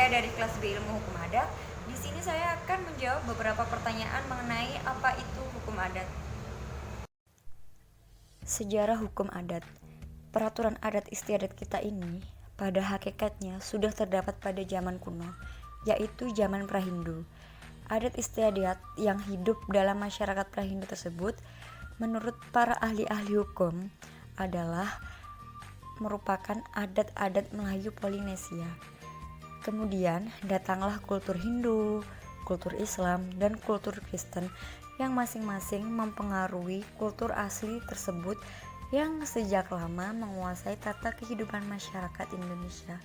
dari kelas B Ilmu Hukum Adat. Di sini saya akan menjawab beberapa pertanyaan mengenai apa itu hukum adat. Sejarah hukum adat. Peraturan adat istiadat kita ini pada hakikatnya sudah terdapat pada zaman kuno, yaitu zaman Prahindu. Adat istiadat yang hidup dalam masyarakat Prahindu tersebut menurut para ahli-ahli hukum adalah merupakan adat-adat Melayu Polinesia. Kemudian datanglah kultur Hindu, kultur Islam, dan kultur Kristen yang masing-masing mempengaruhi kultur asli tersebut yang sejak lama menguasai tata kehidupan masyarakat Indonesia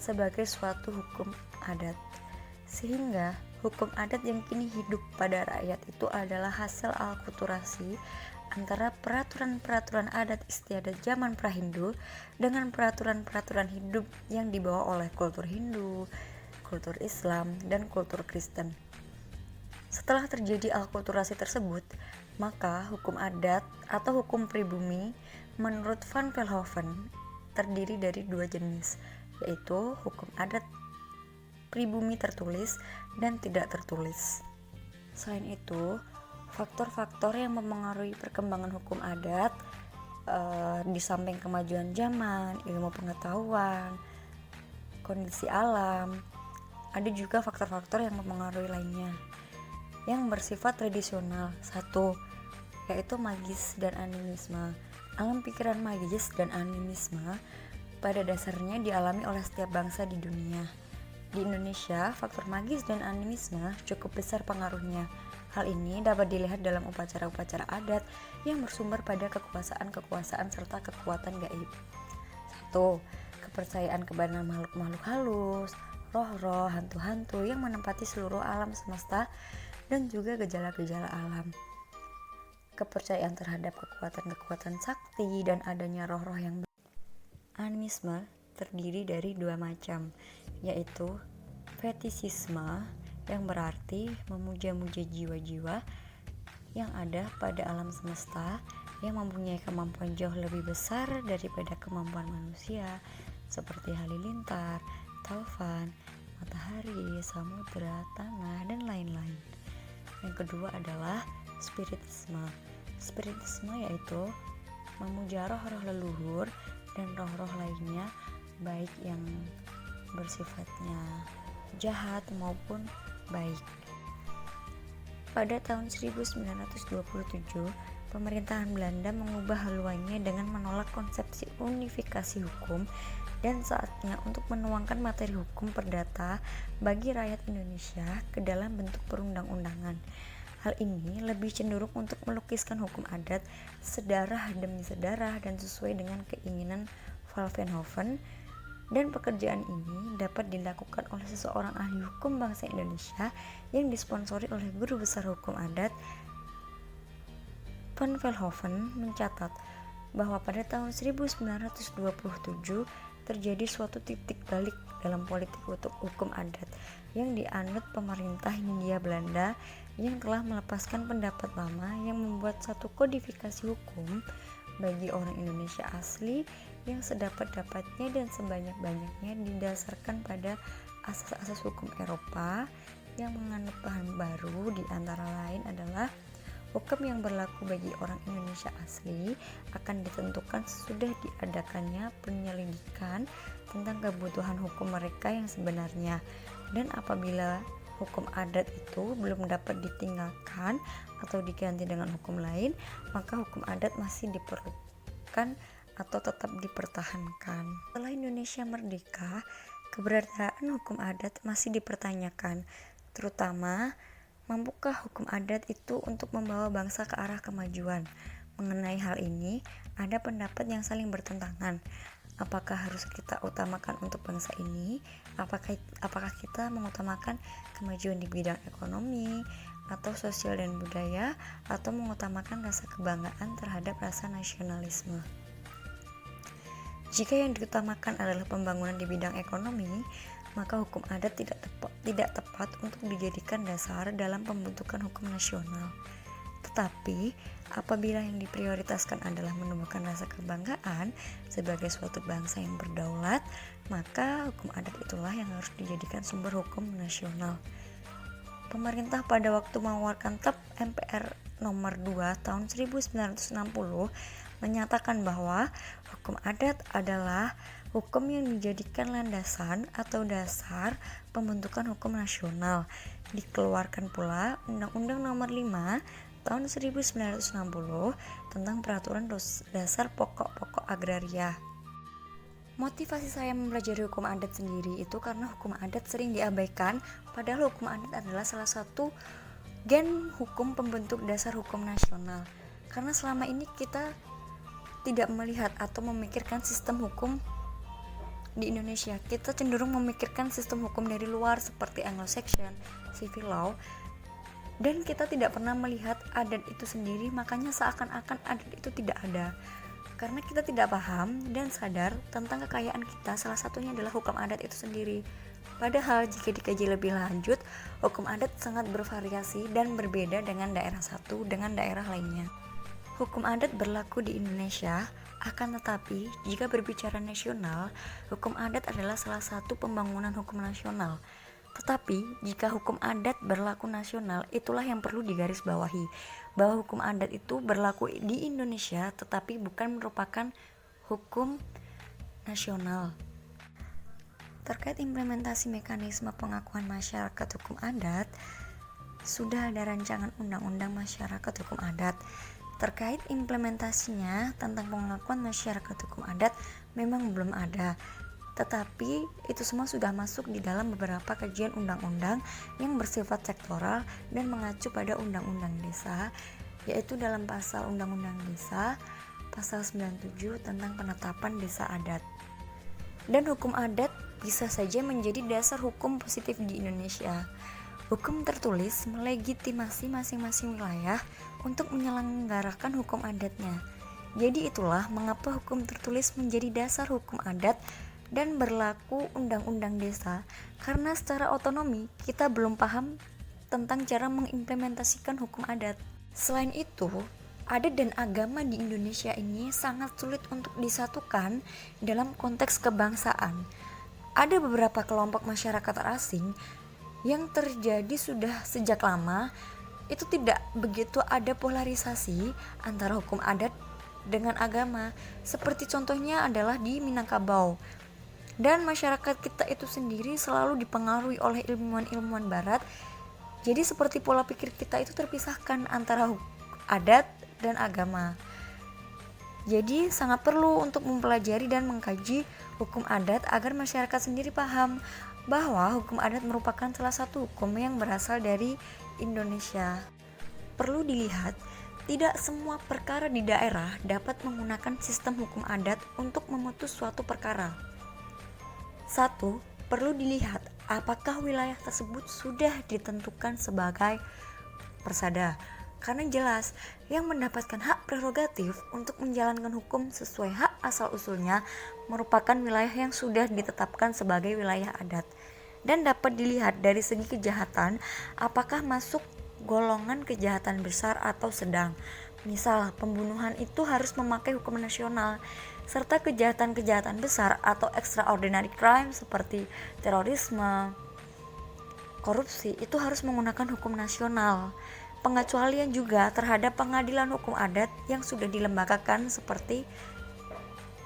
sebagai suatu hukum adat. Sehingga hukum adat yang kini hidup pada rakyat itu adalah hasil alkulturasi antara peraturan-peraturan adat istiadat zaman Prahindu dengan peraturan-peraturan hidup yang dibawa oleh kultur Hindu, kultur Islam, dan kultur Kristen. Setelah terjadi alkulturasi tersebut, maka hukum adat atau hukum pribumi menurut Van Velhoven terdiri dari dua jenis, yaitu hukum adat pribumi tertulis dan tidak tertulis. Selain itu, faktor-faktor yang mempengaruhi perkembangan hukum adat di samping kemajuan zaman, ilmu pengetahuan, kondisi alam, ada juga faktor-faktor yang mempengaruhi lainnya yang bersifat tradisional. Satu, yaitu magis dan animisme. Alam pikiran magis dan animisme pada dasarnya dialami oleh setiap bangsa di dunia. Di Indonesia, faktor magis dan animisme cukup besar pengaruhnya. Hal ini dapat dilihat dalam upacara-upacara adat yang bersumber pada kekuasaan-kekuasaan serta kekuatan gaib. 1. Kepercayaan kepada makhluk-makhluk halus, roh-roh, hantu-hantu yang menempati seluruh alam semesta dan juga gejala-gejala alam. Kepercayaan terhadap kekuatan-kekuatan sakti dan adanya roh-roh yang animisme terdiri dari dua macam, yaitu fetisisme yang berarti memuja-muja jiwa-jiwa yang ada pada alam semesta yang mempunyai kemampuan jauh lebih besar daripada kemampuan manusia, seperti halilintar, taufan, matahari, samudera, tanah, dan lain-lain. Yang kedua adalah spiritisme. Spiritisme yaitu memuja roh-roh leluhur dan roh-roh lainnya, baik yang bersifatnya jahat maupun baik. Pada tahun 1927, pemerintahan Belanda mengubah haluannya dengan menolak konsepsi unifikasi hukum dan saatnya untuk menuangkan materi hukum perdata bagi rakyat Indonesia ke dalam bentuk perundang-undangan. Hal ini lebih cenderung untuk melukiskan hukum adat sedarah demi sedarah dan sesuai dengan keinginan Van Velhoven. Dan pekerjaan ini dapat dilakukan oleh seseorang ahli hukum bangsa Indonesia yang disponsori oleh guru besar hukum adat. Van Velhoven mencatat bahwa pada tahun 1927 terjadi suatu titik balik dalam politik hukum adat yang dianut pemerintah Hindia Belanda yang telah melepaskan pendapat lama yang membuat satu kodifikasi hukum bagi orang Indonesia asli yang sedapat-dapatnya dan sebanyak-banyaknya didasarkan pada asas-asas hukum Eropa yang menganut bahan baru, di antara lain adalah hukum yang berlaku bagi orang Indonesia asli akan ditentukan sesudah diadakannya penyelidikan tentang kebutuhan hukum mereka yang sebenarnya, dan apabila hukum adat itu belum dapat ditinggalkan atau diganti dengan hukum lain, maka hukum adat masih diperlukan atau tetap dipertahankan. Setelah Indonesia merdeka, keberadaan hukum adat masih dipertanyakan, terutama mampukah hukum adat itu untuk membawa bangsa ke arah kemajuan. Mengenai hal ini, ada pendapat yang saling bertentangan. Apakah harus kita utamakan untuk bangsa ini? Apakah kita mengutamakan kemajuan di bidang ekonomi atau sosial dan budaya, atau mengutamakan rasa kebanggaan terhadap rasa nasionalisme? Jika yang diutamakan adalah pembangunan di bidang ekonomi, maka hukum adat tidak tepat untuk dijadikan dasar dalam pembentukan hukum nasional. Tetapi, Apabila yang diprioritaskan adalah menumbuhkan rasa kebanggaan sebagai suatu bangsa yang berdaulat, maka hukum adat itulah yang harus dijadikan sumber hukum nasional. Pemerintah pada waktu mengeluarkan TEP MPR nomor 2 tahun 1960 menyatakan bahwa hukum adat adalah hukum yang dijadikan landasan atau dasar pembentukan hukum nasional. Dikeluarkan pula Undang-Undang nomor 5 tahun 1960 tentang peraturan dasar pokok-pokok agraria. Motivasi saya mempelajari hukum adat sendiri itu karena hukum adat sering diabaikan, padahal hukum adat adalah salah satu gen hukum pembentuk dasar hukum nasional. Karena selama ini kita tidak melihat atau memikirkan sistem hukum di Indonesia. Kita cenderung memikirkan sistem hukum dari luar seperti Anglo-Saxon, civil law, dan kita tidak pernah melihat adat itu sendiri, makanya seakan-akan adat itu tidak ada. Karena kita tidak paham dan sadar tentang kekayaan kita, salah satunya adalah hukum adat itu sendiri. Padahal jika dikaji lebih lanjut, hukum adat sangat bervariasi dan berbeda dengan daerah satu dengan daerah lainnya. Hukum adat berlaku di Indonesia, akan tetapi jika berbicara nasional, hukum adat adalah salah satu pembangunan hukum nasional. Tetapi jika hukum adat berlaku nasional, itulah yang perlu digarisbawahi, bahwa hukum adat itu berlaku di Indonesia tetapi bukan merupakan hukum nasional. Terkait implementasi mekanisme pengakuan masyarakat hukum adat, sudah ada rancangan undang-undang masyarakat hukum adat. Terkait implementasinya tentang pengakuan masyarakat hukum adat memang belum ada, tetapi itu semua sudah masuk di dalam beberapa kajian undang-undang yang bersifat sektoral dan mengacu pada undang-undang desa, yaitu dalam pasal undang-undang desa pasal 97 tentang penetapan desa adat. Dan hukum adat bisa saja menjadi dasar hukum positif di Indonesia. Hukum tertulis melegitimasi masing-masing wilayah untuk menyelenggarakan hukum adatnya. Jadi itulah mengapa hukum tertulis menjadi dasar hukum adat dan berlaku undang-undang desa, karena secara otonomi kita belum paham tentang cara mengimplementasikan hukum adat. Selain itu, adat dan agama di Indonesia ini sangat sulit untuk disatukan dalam konteks kebangsaan. Ada beberapa kelompok masyarakat asing yang terjadi sudah sejak lama, itu tidak begitu ada polarisasi antara hukum adat dengan agama, seperti contohnya adalah di Minangkabau. Dan masyarakat kita itu sendiri selalu dipengaruhi oleh ilmuwan-ilmuwan barat, jadi seperti pola pikir kita itu terpisahkan antara adat dan agama. Jadi sangat perlu untuk mempelajari dan mengkaji hukum adat agar masyarakat sendiri paham bahwa hukum adat merupakan salah satu hukum yang berasal dari Indonesia. Perlu dilihat, tidak semua perkara di daerah dapat menggunakan sistem hukum adat untuk memutus suatu perkara. 1. Perlu dilihat apakah wilayah tersebut sudah ditentukan sebagai persada. Karena jelas, yang mendapatkan hak prerogatif untuk menjalankan hukum sesuai hak asal-usulnya merupakan wilayah yang sudah ditetapkan sebagai wilayah adat. Dan dapat dilihat dari segi kejahatan, apakah masuk golongan kejahatan besar atau sedang. Misal, pembunuhan itu harus memakai hukum nasional, serta kejahatan-kejahatan besar atau extraordinary crime seperti terorisme, korupsi itu harus menggunakan hukum nasional. Pengecualian juga terhadap pengadilan hukum adat yang sudah dilembagakan seperti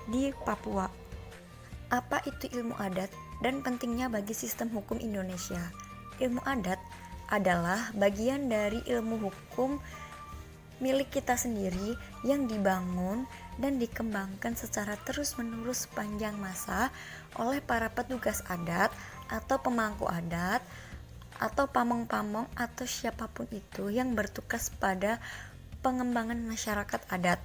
di Papua. Apa itu ilmu adat dan pentingnya bagi sistem hukum Indonesia? Ilmu adat adalah bagian dari ilmu hukum milik kita sendiri yang dibangun dan dikembangkan secara terus-menerus sepanjang masa oleh para petugas adat atau pemangku adat atau pamong-pamong atau siapapun itu yang bertugas pada pengembangan masyarakat adat.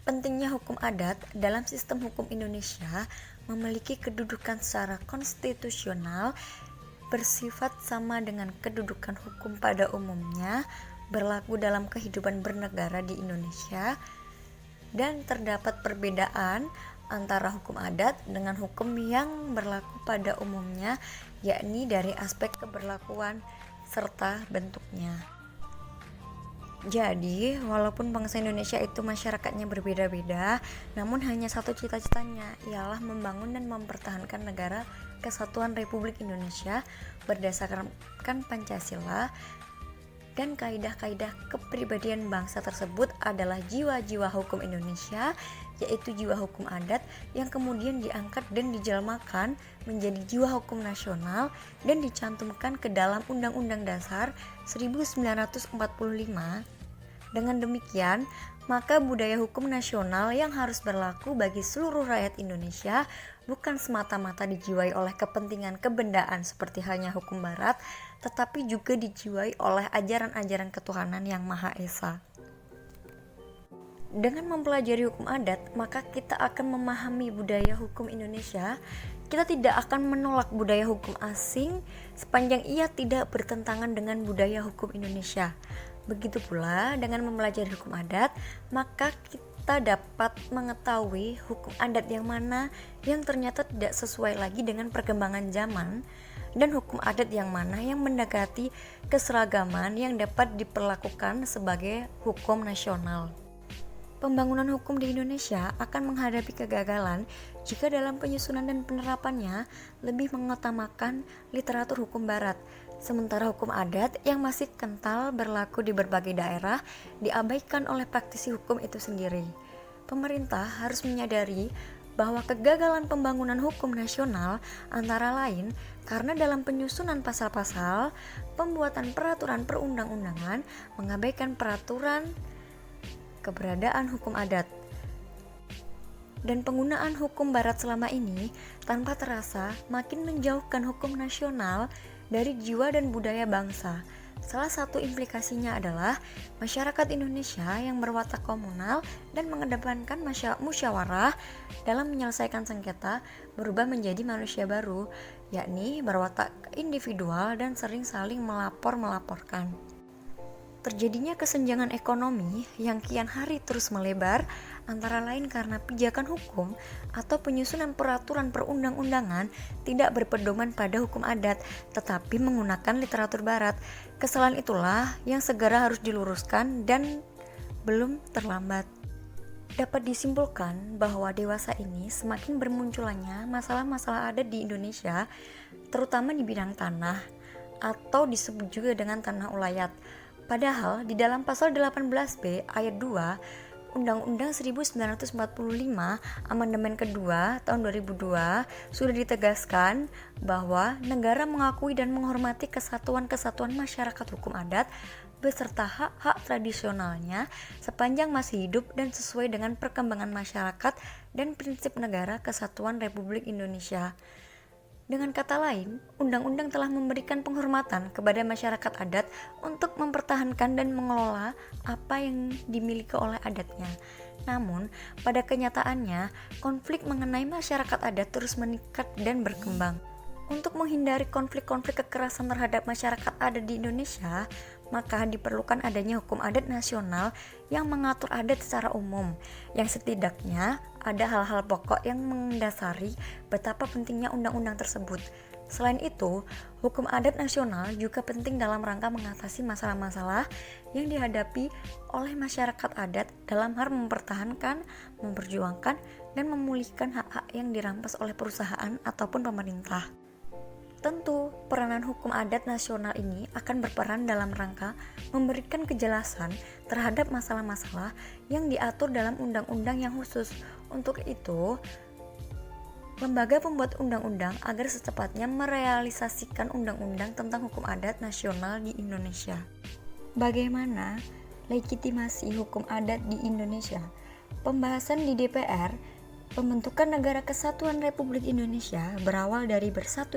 Pentingnya hukum adat dalam sistem hukum Indonesia memiliki kedudukan secara konstitusional, bersifat sama dengan kedudukan hukum pada umumnya, berlaku dalam kehidupan bernegara di Indonesia, dan terdapat perbedaan antara hukum adat dengan hukum yang berlaku pada umumnya, yakni dari aspek keberlakuan serta bentuknya. Jadi, walaupun bangsa Indonesia itu masyarakatnya berbeda-beda, namun hanya satu cita-citanya, ialah membangun dan mempertahankan negara Kesatuan Republik Indonesia berdasarkan Pancasila, dan kaidah-kaidah kepribadian bangsa tersebut adalah jiwa-jiwa hukum Indonesia, yaitu jiwa hukum adat yang kemudian diangkat dan dijelmakan menjadi jiwa hukum nasional dan dicantumkan ke dalam Undang-Undang Dasar 1945. Dengan demikian, maka budaya hukum nasional yang harus berlaku bagi seluruh rakyat Indonesia bukan semata-mata dijiwai oleh kepentingan kebendaan seperti halnya hukum barat, tetapi juga dijiwai oleh ajaran-ajaran ketuhanan yang Maha Esa. Dengan mempelajari hukum adat, maka kita akan memahami budaya hukum Indonesia. Kita tidak akan menolak budaya hukum asing sepanjang ia tidak bertentangan dengan budaya hukum Indonesia. Begitu pula dengan mempelajari hukum adat, maka kita dapat mengetahui hukum adat yang mana yang ternyata tidak sesuai lagi dengan perkembangan zaman, dan hukum adat yang mana yang mendekati keseragaman yang dapat diperlakukan sebagai hukum nasional. Pembangunan hukum di Indonesia akan menghadapi kegagalan jika dalam penyusunan dan penerapannya lebih mengutamakan literatur hukum barat, sementara hukum adat yang masih kental berlaku di berbagai daerah diabaikan oleh praktisi hukum itu sendiri. Pemerintah harus menyadari bahwa kegagalan pembangunan hukum nasional antara lain karena dalam penyusunan pasal-pasal, pembuatan peraturan perundang-undangan mengabaikan peraturan keberadaan hukum adat. Dan penggunaan hukum barat selama ini tanpa terasa makin menjauhkan hukum nasional dari jiwa dan budaya bangsa. Salah satu implikasinya adalah masyarakat Indonesia yang berwatak komunal dan mengedepankan musyawarah dalam menyelesaikan sengketa berubah menjadi manusia baru, yakni berwatak individual dan sering saling melaporkan. Terjadinya kesenjangan ekonomi yang kian hari terus melebar, antara lain karena pijakan hukum atau penyusunan peraturan perundang-undangan tidak berpedoman pada hukum adat, tetapi menggunakan literatur barat. Kesalahan itulah yang segera harus diluruskan dan belum terlambat. Dapat disimpulkan bahwa dewasa ini semakin bermunculannya masalah-masalah adat di Indonesia, terutama di bidang tanah, atau disebut juga dengan tanah ulayat. Padahal di dalam pasal 18B ayat 2 Undang-Undang 1945 Amandemen kedua tahun 2002 sudah ditegaskan bahwa negara mengakui dan menghormati kesatuan-kesatuan masyarakat hukum adat beserta hak-hak tradisionalnya sepanjang masih hidup dan sesuai dengan perkembangan masyarakat dan prinsip negara kesatuan Republik Indonesia. Dengan kata lain, undang-undang telah memberikan penghormatan kepada masyarakat adat untuk mempertahankan dan mengelola apa yang dimiliki oleh adatnya. Namun, pada kenyataannya, konflik mengenai masyarakat adat terus meningkat dan berkembang. Untuk menghindari konflik-konflik kekerasan terhadap masyarakat adat di Indonesia, maka diperlukan adanya hukum adat nasional yang mengatur adat secara umum, yang setidaknya ada hal-hal pokok yang mendasari betapa pentingnya undang-undang tersebut. Selain itu, hukum adat nasional juga penting dalam rangka mengatasi masalah-masalah yang dihadapi oleh masyarakat adat dalam hal mempertahankan, memperjuangkan, dan memulihkan hak-hak yang dirampas oleh perusahaan ataupun pemerintah. Tentu, peranan hukum adat nasional ini akan berperan dalam rangka memberikan kejelasan terhadap masalah-masalah yang diatur dalam undang-undang yang khusus. Untuk itu, lembaga pembuat undang-undang agar secepatnya merealisasikan undang-undang tentang hukum adat nasional di Indonesia. Bagaimana legitimasi hukum adat di Indonesia? Pembahasan di DPR, pembentukan Negara Kesatuan Republik Indonesia berawal dari bersatu